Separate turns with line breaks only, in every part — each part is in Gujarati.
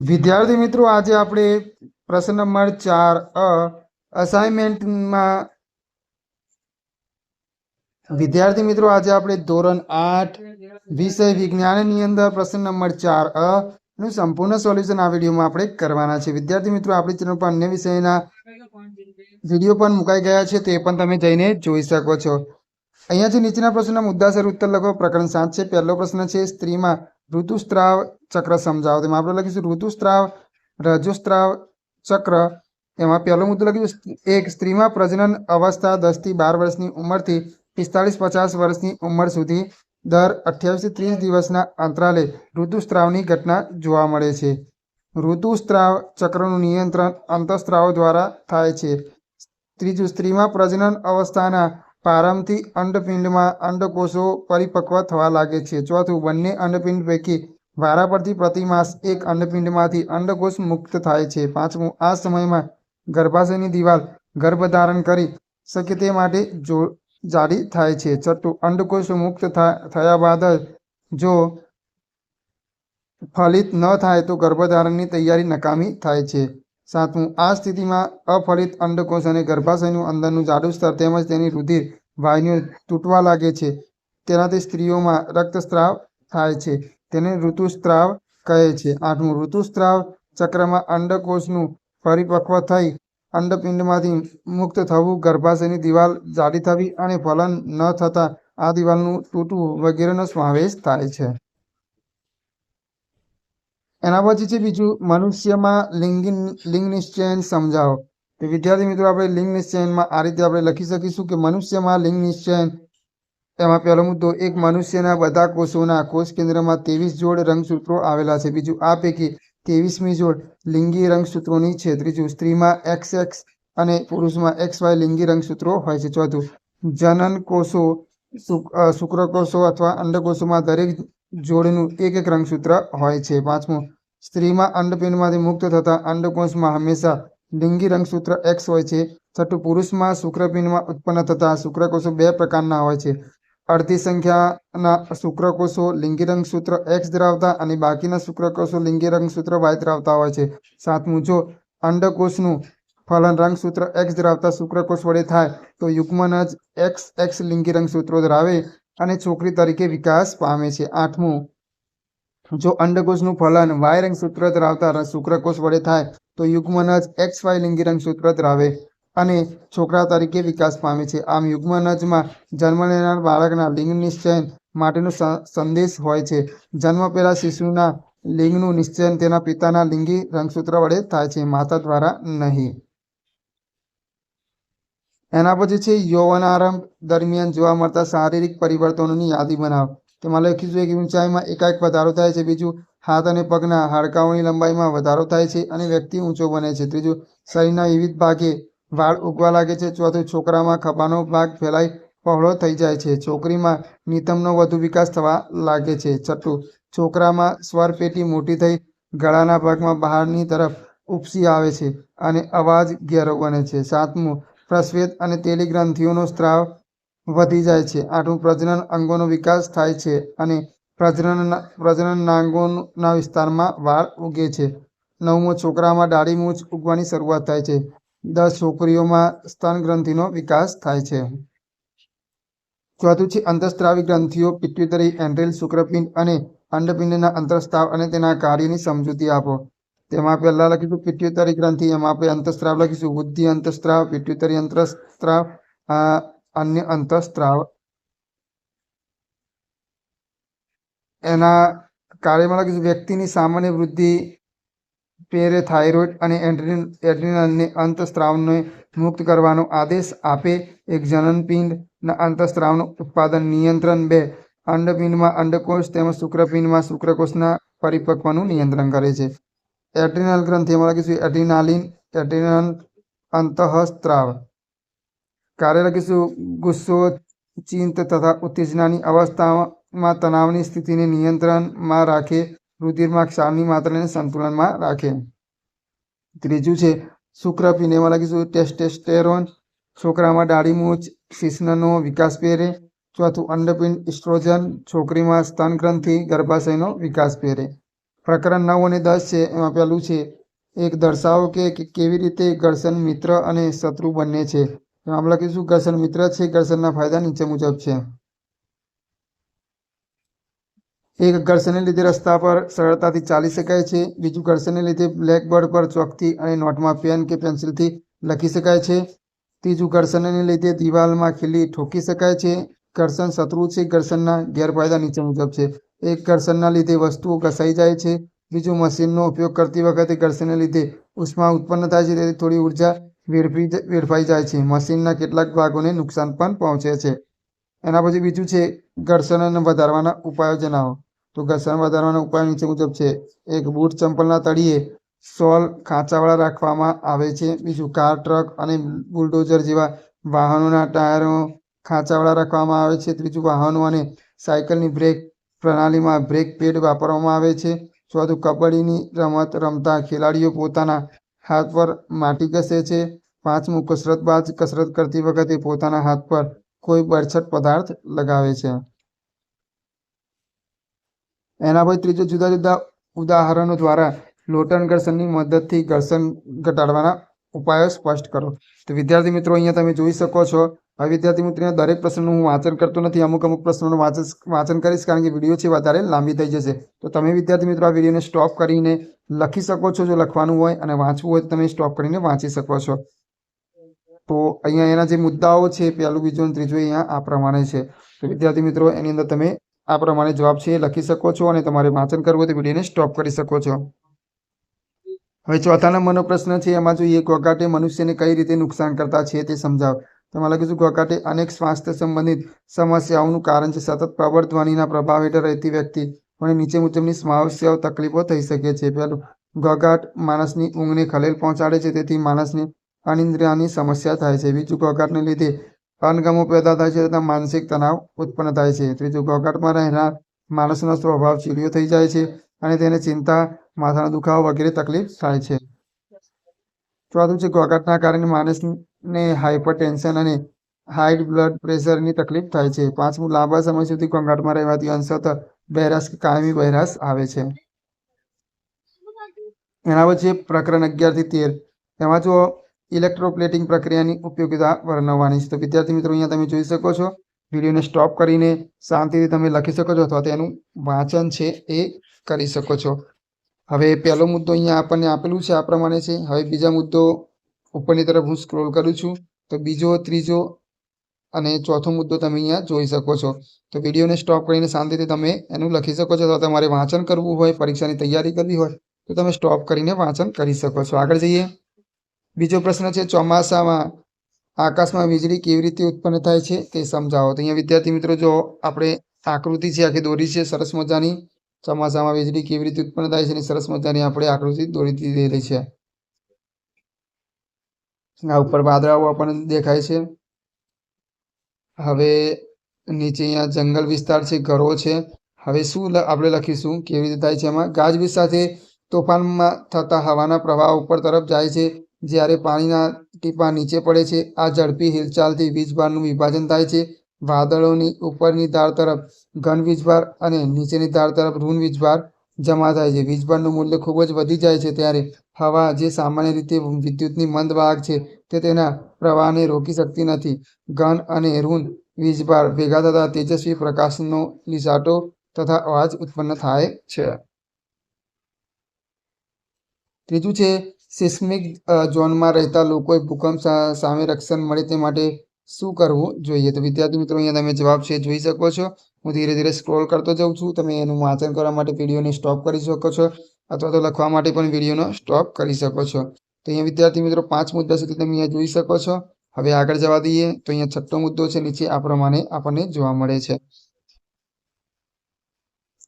વિદ્યાર્થી મિત્રો, આજે આપણે પ્રશ્ન નંબર 4 અસાઇનમેન્ટમાં વિદ્યાર્થી મિત્રો આજે આપણે ધોરણ 8 વિષય વિજ્ઞાનની અંદર પ્રશ્ન નંબર 4 નું સંપૂર્ણ સોલ્યુશન આ વિડીયોમાં આપણે કરવાના છે। વિદ્યાર્થી મિત્રો, આપણી ચેનલ પર અન્ય વિષયના વિડીયો પણ મુકાઈ ગયા છે, તે પણ તમે જઈને જોઈ શકો છો। અહીંયાથી નીચેના પ્રશ્નના મુદ્દાસર ઉત્તર લખો। પ્રકરણ 7 છે। પહેલો પ્રશ્ન છે, સ્ત્રીમાં ઋતુસ્રાવ ચક્ર સમજાવો। તેમાં આપણે લખીશું ઋતુસ્રાવ રજોસ્રાવ ચક્ર। એમાં પહેલો મુદ્દો લખીશું 1 સ્ત્રીમાં પ્રજનન અવસ્થા 10 થી 12 વર્ષની ઉંમરથી 45-50 વર્ષની ઉંમર સુધી દર 28 થી 30 દિવસના અંતરાલે ઋતુસ્રાવની ઘટના જોવા મળે છે। ઋતુસ્રાવ ચક્રનું નિયંત્રણ અંતઃસ્ત્રાવો દ્વારા થાય છે। ત્રીજું, સ્ત્રીમાં પ્રજનન અવસ્થાના પ્રારંભથી અંડપિંડમાં અંડકોષો પરિપક્વ થવા લાગે છે। ચોથું, બંને અંડપિંડ પૈકી વારાફરતી પ્રતિ માસ એક અંડપિંડમાંથી અંડકોષ મુક્ત થાય છે। પાંચમું, આ સમયમાં ગર્ભાશયની દિવાલ ગર્ભધારણ કરી શકે તે માટે જાડી થાય છે। છઠ્ઠું, અંડકોષ મુક્ત થયા બાદ જો ફલિત ન થાય તો ગર્ભધારણની તૈયારી નકામી થાય છે। સાતમું, આ સ્થિતિમાં અફલિત અંડકોષ અને ગર્ભાશયનું અંદરનું જાડું સ્તર તેમજ તેની રુધિર વાહિનીઓ તૂટવા લાગે છે। તેનાથી સ્ત્રીઓમાં રક્તસ્રાવ થાય છે, તેને ઋતુસ્રાવ કહે છે। આઠમું, ઋતુસ્રાવ ચક્રમાં અંડકોષનું પરિપક્વ થઈ અંડપિંડમાંથી મુક્ત થવું, ગર્ભાશયની દિવાલ જાડી થવી અને ફલન ન થતાં આ દિવાલનું તૂટવું વગેરેનો સમાવેશ થાય છે। એના પછી છે બીજું, મનુષ્યમાં લિંગ નિશ્ચયન સમજાવો। તો વિદ્યાર્થી મિત્રો, આપણે લિંગ નિશ્ચયનમાં આ રીતે આપણે લખી શકીશું કે મનુષ્યમાં લિંગ નિશ્ચયન। એમાં પહેલો મુદ્દો, એક મનુષ્યના બધા કોષોના કોષ કેન્દ્રમાં 23 જોડ રંગસૂત્રો આવેલા છે। બીજું, આ પૈકી 23મી જોડ લિંગી રંગસૂત્રોની છે। ત્રીજું, સ્ત્રીમાં XX અને પુરુષમાં XY લિંગી રંગસૂત્રો હોય છે। ચોથું, જનન કોષો શુક્રકોષો અથવા અંડકોષોમાં દરેક જોડનું એક રંગસૂત્ર હોય છે। પાંચમું, સ્ત્રીમાં અંડપિંડમાંથી મુક્ત થતા અંડકોષમાં હંમેશા લિંગી રંગસૂત્ર X હોય છે। છઠ્ઠું, પુરુષમાં શુક્રપિંડમાં ઉત્પન્ન થતા શુક્રકોષો 2 પ્રકારના હોય છે। અડધી સંખ્યાના શુક્રકોષો લિંગી રંગસૂત્ર X ધરાવતા અને બાકીના શુક્રકોષો લિંગી રંગસૂત્ર Y ધરાવતા હોય છે। સાતમું, જો અંડકોષનું ફલન રંગસૂત્ર X ધરાવતા શુક્રકોષ વડે થાય તો યુગ્મનજ XX લિંગી રંગસૂત્રો ધરાવે અને છોકરી તરીકે વિકાસ પામે છે। આઠમું, જો અંડકોષનું ફલન Y રંગસૂત્ર ધરાવતા શુક્રકોષ વડે થાય તો યુગ્મનજ XY લિંગી રંગસૂત્ર ધરાવે અને છોકરા તરીકે વિકાસ પામે છે। આમ યુગ્મનજમાં જન્મ લેનાર બાળકના લિંગ નિશ્ચયન માટેનો સંદેશ હોય છે। જન્મ પહેલા શિશુના લિંગનું નિશ્ચયન તેના પિતાના લિંગી રંગસૂત્ર વડે થાય છે, માતા દ્વારા નહીં। એના પછી છે, યૌવનારંભ દરમિયાન જોવા મળતા શારીરિક પરિવર્તનોની યાદી બનાવો। તેમાં લખીશું, એક ઊંચાઈમાં એકાએક વધારો થાય છે। બીજું, હાથ અને પગના હાડકાઓની લંબાઈમાં વધારો થાય છે અને વ્યક્તિ ઊંચો બને છે। ત્રીજું, શરીરના વિવિધ ભાગે વાળ ઉગવા લાગે છે। ચોથું, છોકરામાં ખભાનો ભાગ ફેલાઈ પહોળો થઈ જાય છે। છોકરીમાં નિતંબનો વધુ વિકાસ થવા લાગે છે। છઠ્ઠું, છોકરામાં સ્વરપેટી મોટી થઈ ગળાના ભાગમાં બહારની તરફ ઉપસી આવે છે અને અવાજ ઘેરો બને છે। સાતમું, પ્રસ્વેદ અને તેલી ગ્રંથિઓનો સ્ત્રાવ વધી જાય છે। આઠમું, પ્રજનન અંગોનો વિકાસ થાય છે અને પ્રજનનાંગોના વિસ્તારમાં વાળ ઉગે છે। નવમું, છોકરામાં દાઢી મૂછ ઉગવાની શરૂઆત થાય છે। 10, છોકરીઓમાં સ્તન ગ્રંથિનો વિકાસ થાય છે। ચોથું છે, અંતઃસ્ત્રાવી ગ્રંથિઓ, પિટ્યુટરી, એન્ડ્રિલ, શુક્રપિંડ અને અંડપિંડના અંતઃસ્ત્રાવ અને તેના કાર્યની સમજૂતી આપો। તેમાં પહેલા લખીશું પિટ્યુટરી ગ્રંથિ। એમાં આપણે અંતઃસ્ત્રાવ લખીશું બુદ્ધિ અંતઃસ્ત્રાવ, પિટ્યુટરી અંતઃસ્ત્રાવ, અન્ય અંતઃસ્ત્રાવ। એના કાર્યમાં લખીશું વ્યક્તિની સામાન્ય વૃદ્ધિ, પેરેથાઇરોઇડ અને એડ્રિનલને અંતઃસ્ત્રાવને મુક્ત કરવાનો આદેશ આપે। એક, જનનપિંડના અંતઃસ્ત્રાવનું ઉત્પાદન નિયંત્રણ। 2, અંડપિંડમાં અંડકોષ તેમજ શુક્રપિંડમાં શુક્રકોષના પરિપક્વનું નિયંત્રણ કરે છે। એડ્રિનલ ગ્રંથિમાં લખીશું એડ્રિનલ અંતઃસ્ત્રાવ। કાર્ય લખીશું ગુસ્સો, ચિંત તથા ઉત્તેજનાની અવસ્થામાં તણાવની સ્થિતિને નિયંત્રણમાં રાખે, રુધિરમાં ક્ષારની માત્રાને સંતુલનમાં રાખે। ત્રીજું છે, શુક્રપિંડ। એમાં લખીશું ટેસ્ટોસ્ટેરોન, છોકરામાં દાઢી મૂછ, શિશ્નનો વિકાસ પેરે। ચોથું, અંડપિંડ, ઇસ્ટ્રોજન, છોકરીમાં સ્તન ગ્રંથિ, ગર્ભાશયનો વિકાસ પેરે। પ્રકરણ 9 અને 10 છે. એમાં પહેલું છે, એક દર્શાવો કે કેવી રીતે ઘર્ષણ મિત્ર અને શત્રુ બંને છે. એમાં આપણે લખીશું ઘર્ષણ મિત્ર છે. ઘર્ષણના ફાયદા નીચે મુજબ છે. એક, ઘર્ષણને લીધે રસ્તા પર સરળતાથી ચાલી શકાય છે. બીજું, ઘર્ષણને લીધે બ્લેકબોર્ડ પર ચોકથી અને નોટમાં પેન કે પેન્સિલથી લખી શકાય છે. ત્રીજું, ઘર્ષણને લીધે દિવાલમાં ખીલી ઠોકી શકાય છે. ઘર્ષણ શત્રુ છે. ઘર્ષણના ગેરફાયદા નીચે મુજબ છે. એક, ઘર્ષણના લીધે વસ્તુઓ ઘસાઈ જાય છે. બીજું, મશીનનો ઉપયોગ કરતી વખતે ઘર્ષણને લીધે ઉષ્મા ઉત્પન્ન થાય છે, તેથી થોડી ઉર્જા વેડફાઈ જાય છે. મશીનના કેટલાક ભાગોને નુકસાન પણ પહોંચે છે. એના પછી બીજું છે, ઘર્ષણ વધારવાના ઉપાયો જણાવો. તો ઘર્ષણ વધારવાના ઉપાય નીચે મુજબ છે. એક, બૂટ ચંપલના તળિયે સોલ ખાંચાવાળા રાખવામાં આવે છે. બીજું, કાર, ટ્રક અને બુલડોઝર જેવા વાહનોના ટાયરો ખાંચાવાળા રાખવામાં આવે છે. ત્રીજું, વાહનો અને સાયકલની બ્રેક પ્રણાલીમાં બ્રેક પેડ વાપરવામાં આવે છે. ચોથું, કબડ્ડીની રમત રમતા ખેલાડીઓ પોતાના હાથ પર માટી ઘસે છે. પાંચમું, કસરતબાજ કસરત કરતી વખતે પોતાના હાથ પર કોઈ બરછટ પદાર્થ લગાવે છે. એના પછી ત્રીજું, જુદા જુદા ઉદાહરણો દ્વારા લોટન ઘર્ષણની મદદથી ઘર્ષણ ઘટાડવાના ઉપાયો સ્પષ્ટ કરો. તો વિદ્યાર્થી મિત્રો, અહીંયા તમે જોઈ શકો છો. હવે વિદ્યાર્થી મિત્રો, દરેક પ્રશ્નનું હું વાંચન કરતો નથી. અમુક પ્રશ્નોનું વાંચન કરીશ, કારણ કે વિડીયો છે વધારે લાંબી થઈ જશે. તો તમે વિદ્યાર્થી મિત્રો આ વિડીયોને સ્ટોપ કરીને લખી શકો છો. જો લખવાનું હોય અને વાંચવું હોય તો તમે સ્ટોપ કરીને વાંચી શકો છો. તો અહીંયા એના જે મુદ્દાઓ છે, પહેલું, બીજું અને ત્રીજું, અહીંયા આ પ્રમાણે છે. તો વિદ્યાર્થી મિત્રો, એની અંદર તમે આ પ્રમાણે જવાબ છે એ લખી શકો છો, અને તમારે વાંચન કરવું હોય તો વિડીયોને સ્ટોપ કરી શકો છો. હવે ચોથા નંબરનો પ્રશ્ન છે. એમાં જોઈએ, ઘોંઘાટે મનુષ્યને કઈ રીતે નુકસાન કરતા છે તે સમજાવો. તેમાં લખીશું, ઘોંઘાટે અનેક સ્વાસ્થ્ય સંબંધિત સમસ્યાઓનું કારણ છે. સતત પ્રબળ ધ્વનિના પ્રભાવ હેઠળ રહેતી વ્યક્તિ અને નીચે મુજબની સમસ્યાઓ તકલીફો થઈ શકે છે. પહેલું, ઘોંઘાટ માણસની ઊંઘને ખલેલ પહોંચાડે છે, તેથી માણસને અનિદ્રાની સમસ્યા થાય છે. બીજું, ઘોંઘાટને લીધે અણગમો પેદા થાય છે તથા માનસિક તણાવ ઉત્પન્ન થાય છે. ત્રીજું, ઘોંઘાટમાં રહેનાર માણસનો સ્વભાવ ચીડિયો થઈ જાય છે અને તેને ચિંતા, માથાનો દુખાવો વગેરે તકલીફ થાય છે. ચોથું છે, ઘોંઘાટના કારણે માણસને હાઇપરટેન્શન અને હાઈ બ્લડ પ્રેશરની તકલીફ થાય છે. પાંચમું, લાંબા સમય સુધી ઘોંઘાટમાં રહેવાથી અંશતઃ બહેરાશ કે કાયમી બહેરાશ આવે છે. એના પછી પ્રકરણ 11 થી 13. એમાં જો ઇલેક્ટ્રોપ્લેટિંગ પ્રક્રિયાની ઉપયોગિતા વર્ણવવાની છે. તો વિદ્યાર્થી મિત્રો, અહીંયા તમે જોઈ શકો છો. વિડીયોને સ્ટોપ કરીને શાંતિથી તમે લખી શકો છો, અથવા તેનું વાંચન છે એ કરી શકો છો. હવે પહેલો મુદ્દો અહીંયા આપણને આપેલું છે, આ પ્રમાણે છે. હવે બીજા મુદ્દો ઉપરની તરફ હું સ્ક્રોલ કરું છું, તો બીજો, ત્રીજો અને ચોથો મુદ્દો તમે અહીંયા જોઈ શકો છો. તો વિડીયોને સ્ટોપ કરીને શાંતિથી તમે એનું લખી શકો છો. તો તમારે વાંચન કરવું હોય, પરીક્ષાની તૈયારી કરવી હોય તો તમે સ્ટોપ કરીને વાંચન કરી શકો છો. આગળ જઈએ. બીજો પ્રશ્ન છે, ચોમાસામાં આકાશમાં વીજળી કેવી રીતે ઉત્પન્ન થાય છે તે સમજાવો. તો અહીંયા વિદ્યાર્થી મિત્રો, જો આપણે આકૃતિ છે આખી દોરી છે સરસ મજાની. ચોમાસામાં વીજળી કેવી રીતે ઉત્પન્ન થાય છે એની સરસ મજાની આપણે આકૃતિ દોરી દીધેલી છે. આ ઉપર વાદળાઓ આપણને દેખાય છે. હવે નીચે અહીંયા જંગલ વિસ્તાર છે, ઘરો છે. હવે શું આપણે લખીશું, કેવી રીતે થાય છે. એમાં ગાજવીજ સાથે તોફાનમાં થતા હવાના પ્રવાહ ઉપર તરફ જાય છે, જ્યારે પાણીના ટીપાં નીચે પડે છે. આ ઝડપી હિલચાલથી વીજભારનું વિભાજન થાય છે. વાદળોની ઉપરની ધાર તરફ ઘન વીજભાર અને નીચેની ધાર તરફ ઋણ વીજભાર જમા થાય છે. વીજભારનું મૂલ્ય ખૂબ જ વધી જાય છે, ત્યારે હવા, જે સામાન્ય રીતે વિદ્યુતની મંદ વાહક છે, તે તેના પ્રવાહને રોકી શકતી નથી. ઘન અને ઋણ વીજભાર ભેગા થતા તેજસ્વી પ્રકાશનો લીસાટો તથા અવાજ ઉત્પન્ન થાય છે. ત્રીજું છે, સિસ્મિક ઝોનમાં રહેતા લોકોએ ભૂકંપ સામે રક્ષણ મળે તે માટે શું કરવું જોઈએ. તો વિદ્યાર્થી મિત્રો, અહીંયા તમે જવાબ છે જોઈ શકો છો. હું ધીરે ધીરે સ્ક્રોલ કરતો જાઉં છું. તમે એનું વાંચન કરવા માટે વિડીયોને સ્ટોપ કરી શકો છો, અથવા તો લખવા માટે પણ વિડીયોનો સ્ટોપ કરી શકો છો. તો અહીંયા વિદ્યાર્થી મિત્રો 5 મુદ્દા સુધી તમે અહીંયા જોઈ શકો છો. હવે આગળ જવા દઈએ તો અહીંયા છઠ્ઠો મુદ્દો છે, નીચે આ પ્રમાણે આપણને જોવા મળે છે.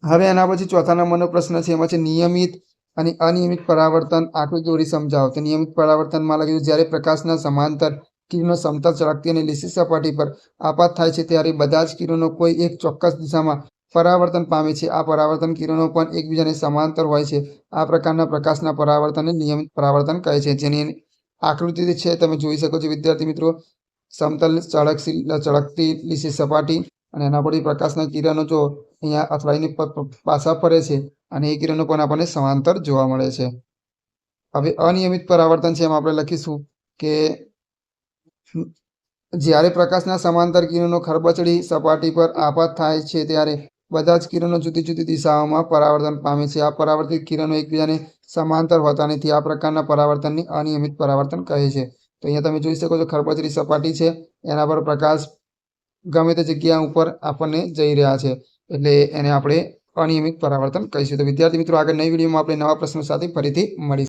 હવે એના પછી ચોથા નંબરનો પ્રશ્ન છે. એમાં છે, નિયમિત અને અનિયમિત પરાવર્તન આકૃતિ દોરી સમજાવો. તો નિયમિત પરાવર્તનમાં લખ્યું, જ્યારે પ્રકાશના સમાંતર કિરણો સમતલ, ચળકતી અને લીસી સપાટી પર આપાત થાય છે, ત્યારે બધા જ કિરણો કોઈ એક ચોક્કસ દિશામાં પરાવર્તન પામે છે. આ પરાવર્તન કિરણો પણ એકબીજાને સમાંતર હોય છે. આ પ્રકારના પ્રકાશના પરાવર્તનને નિયમિત પરાવર્તન કહે છે. જેની આકૃતિ છે તમે જોઈ શકો છો વિદ્યાર્થી મિત્રો. સમતલ, ચળકતી લીસી સપાટી અને એના પરથી પ્રકાશના કિરણો જો અહીંયા અથડાઈને પાછા ફરે છે અને એ કિરણો પણ આપણને સમાંતર જોવા મળે છે. હવે અનિયમિત પરાવર્તન છે એમાં આપણે લખીશું કે જ્યારે પ્રકાશના સમાંતર કિરણો ખરબચડી સપાટી પર આપાત થાય છે ત્યારે બધા જ કિરણો જુદી જુદી દિશાઓમાં પરાવર્તન પામે છે. આ પરાવર્તિત કિરણો એકબીજાને સમાંતર હોતા નથી. આ પ્રકારના પરાવર્તનને અનિયમિત પરાવર્તન કહે છે. તો અહીંયા તમે જોઈ શકો છો ખરબચડી સપાટી છે, એના પર પ્રકાશ ગમે તે જગ્યા ઉપર આપણને જઈ રહ્યા છે, એટલે એને આપણે અનિયમિત પરાવર્તન કહીશું. તો વિદ્યાર્થી મિત્રો, આગળ નવી વિડીયોમાં આપણે નવા પ્રશ્નો સાથે ફરીથી મળીશું.